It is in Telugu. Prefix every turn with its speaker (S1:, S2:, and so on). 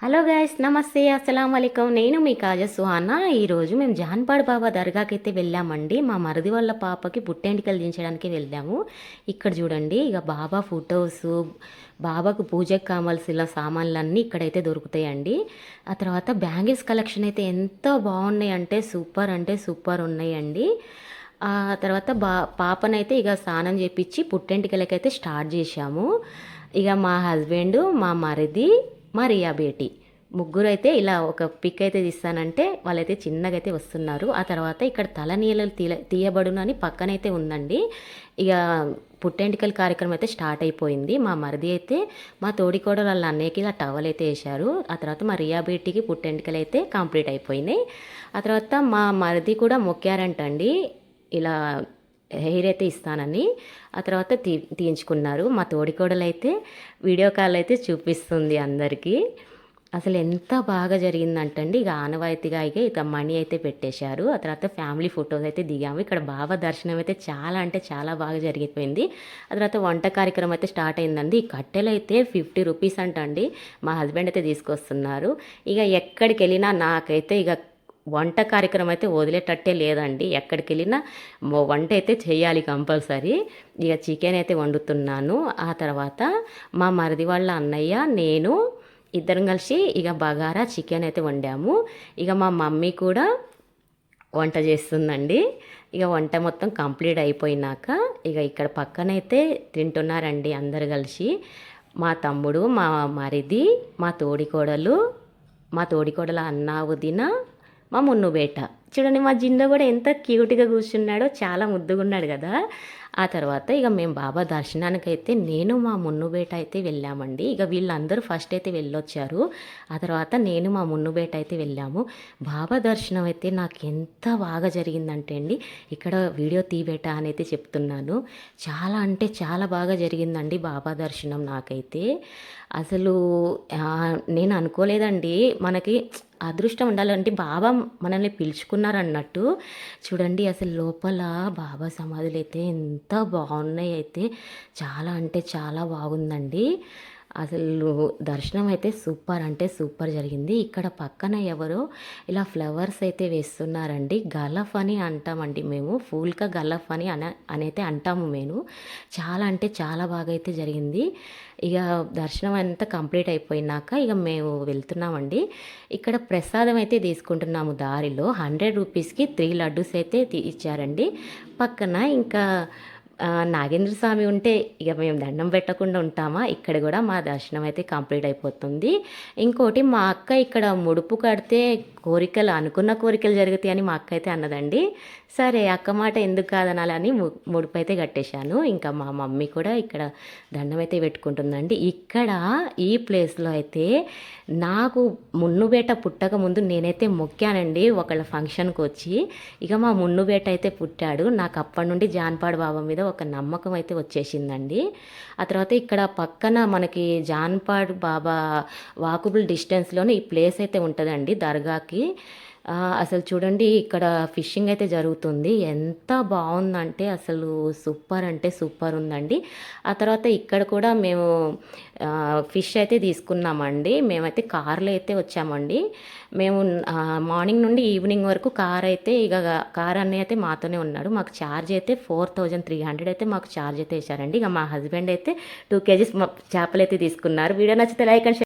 S1: హలో గైస్, నమస్తే, అస్సలం వాలేకుం. నేను మీ కాజా సుహానా. ఈరోజు మేము జాన్పాడ్ బాబా దర్గాకి అయితే వెళ్ళామండి. మా మరిది వాళ్ళ పాపకి పుట్టెంటికలు దించడానికి వెళ్ళాము. ఇక్కడ చూడండి, ఇక బాబా ఫొటోస్, బాబాకు పూజకు కావాల్సిన సామాన్లన్నీ ఇక్కడైతే దొరుకుతాయండి. ఆ తర్వాత బ్యాంగిల్స్ కలెక్షన్ అయితే ఎంత బాగున్నాయి అంటే సూపర్ ఉన్నాయండి. ఆ తర్వాత పాపనైతే ఇక స్నానం చేపించి పుట్టెంటికలకైతే స్టార్ట్ చేశాము. ఇక మా హస్బెండ్, మా మరిది, మా రియా బేటీ ముగ్గురు అయితే ఇలా ఒక పిక్ అయితే తీస్తానంటే వాళ్ళైతే చిన్నగా అయితే వస్తున్నారు. ఆ తర్వాత ఇక్కడ తలనీళ్ళు తీయబడును అని పక్కనైతే ఉందండి. ఇక పుట్టెంటికల కార్యక్రమం అయితే స్టార్ట్ అయిపోయింది. మా మరిది అయితే మా తోడికోడలు వాళ్ళ అన్నయ్యకి ఇలా టవల్ అయితే వేశారు. ఆ తర్వాత మా రియా బేటీకి పుట్టెంటికలు అయితే కంప్లీట్ అయిపోయినాయి. ఆ తర్వాత మా మరిది కూడా మొక్కారంటండి ఇలా హెయిర్ అయితే ఇస్తానని. ఆ తర్వాత తీయించుకున్నారు. మా తోడికోడలు అయితే వీడియో కాల్ అయితే చూపిస్తుంది అందరికీ. అసలు ఎంత బాగా జరిగిందంటండి. ఇక ఆనవాయితీగా ఇక మనీ అయితే పెట్టేశారు. ఆ తర్వాత ఫ్యామిలీ ఫొటోస్ అయితే దిగాము. ఇక్కడ బాబా దర్శనం అయితే చాలా అంటే చాలా బాగా జరిగిపోయింది. ఆ తర్వాత వంట కార్యక్రమం అయితే స్టార్ట్ అయిందండి. ఈ కట్టెలు అయితే 50 రూపీస్ అంటండి. మా హస్బెండ్ అయితే తీసుకొస్తున్నారు. ఇక ఎక్కడికి వెళ్ళినా నాకైతే ఇక వంట కార్యక్రమం అయితే వదిలేటట్టే లేదండి. ఎక్కడికి వెళ్ళినా వంట అయితే చేయాలి కంపల్సరీ. ఇక చికెన్ అయితే వండుతున్నాను. ఆ తర్వాత మా మరిది వాళ్ళ అన్నయ్య, నేను ఇద్దరం కలిసి ఇక బగారా చికెన్ అయితే వండాము. ఇక మా మమ్మీ కూడా వంట చేస్తుందండి. ఇక వంట మొత్తం కంప్లీట్ అయిపోయినాక ఇక ఇక్కడ పక్కనైతే తింటున్నారండి అందరు కలిసి. మా తమ్ముడు, మా మరిది, మా తోడికోడలు, మా తోడికోడల అన్న, వదిన, మా మున్ను బేట. చూడండి, మా జింద కూడా ఎంత క్యూట్గా కూర్చున్నాడో, చాలా ముద్దుగా ఉన్నాడు కదా. ఆ తర్వాత ఇక మేము బాబా దర్శనానికైతే నేను, మా మున్ను బేట అయితే వెళ్ళామండి. ఇక వీళ్ళందరూ ఫస్ట్ అయితే వెళ్ళొచ్చారు. ఆ తర్వాత నేను, మా మున్ను బేట అయితే వెళ్ళాము. బాబా దర్శనం అయితే నాకు ఎంత బాగా జరిగిందంటే అండి, ఇక్కడ వీడియో తీబేట అని అయితే చెప్తున్నాను. చాలా అంటే చాలా బాగా జరిగిందండి బాబా దర్శనం నాకైతే. అసలు నేను అనుకోలేదండి, మనకి అదృష్టం ఉండాలంటే బాబా మనల్ని పిలుచుకున్నారన్నట్టు. చూడండి, అసలు లోపల బాబా సమాధులు అయితే ఎంత బాగున్నాయి అయితే, చాలా అంటే చాలా బాగుందండి. అసలు దర్శనం అయితే సూపర్ అంటే సూపర్ జరిగింది. ఇక్కడ పక్కన ఎవరో ఇలా ఫ్లవర్స్ అయితే వేస్తున్నారండి. గలఫ్ అని అంటామండి మేము, ఫూల్కా గలఫ్ అని అయితే అంటాము మేము. చాలా అంటే చాలా బాగా అయితే జరిగింది. ఇక దర్శనం అంతా కంప్లీట్ అయిపోయినాక ఇక మేము వెళ్తున్నామండి. ఇక్కడ ప్రసాదం అయితే తీసుకుంటున్నాము. దారిలో 100 రూపీస్కి 3 లడ్డూస్ అయితే ఇచ్చారండి. పక్కన ఇంకా నాగేంద్ర స్వామి ఉంటే ఇక మేము దండం పెట్టకుండా ఉంటామా. ఇక్కడ కూడా మా దర్శనం అయితే కంప్లీట్ అయిపోతుంది. ఇంకోటి, మా అక్క ఇక్కడ ముడుపు కడితే కోరికలు, అనుకున్న కోరికలు జరుగుతాయి అని మా అక్క అయితే అన్నదండి. సరే, అక్క మాట ఎందుకు కాదనాలని ముడుపు అయితే కట్టేశాను. ఇంకా మా మమ్మీ కూడా ఇక్కడ దండం అయితే పెట్టుకుంటుందండి. ఇక్కడ ఈ ప్లేస్లో అయితే నాకు మున్నుబేట పుట్టక ముందు నేనైతే మొక్కానండి ఒకళ్ళ ఫంక్షన్కి వచ్చి. ఇక మా మున్నుబేట అయితే పుట్టాడు. నాకు అప్పటి నుండి జాన్పాడు బాబా మీద ఒక నమ్మకం అయితే వచ్చేసిందండి. ఆ తర్వాత ఇక్కడ పక్కన మనకి జాన్పాడు బాబా వాకబుల్ డిస్టెన్స్లోనే ఈ ప్లేస్ అయితే ఉంటుందండి దర్గాకి. అసలు చూడండి, ఇక్కడ ఫిషింగ్ అయితే జరుగుతుంది. ఎంత బాగుందంటే అసలు సూపర్ అంటే సూపర్ ఉందండి. ఆ తర్వాత ఇక్కడ కూడా మేము ఫిష్ అయితే తీసుకున్నామండి. మేమైతే కార్లో అయితే వచ్చామండి. మేము మార్నింగ్ నుండి ఈవినింగ్ వరకు కార్ అయితే ఇక కార్ అన్నయ్య అయితే మాతోనే ఉన్నాడు. మాకు ఛార్జ్ అయితే 4300 అయితే మాకు ఛార్జ్ అయితే వేశారండి. ఇక మా హస్బెండ్ అయితే 2 kgs చేపలు అయితే తీసుకున్నారు. వీడియో నచ్చితే లైక్ అండ్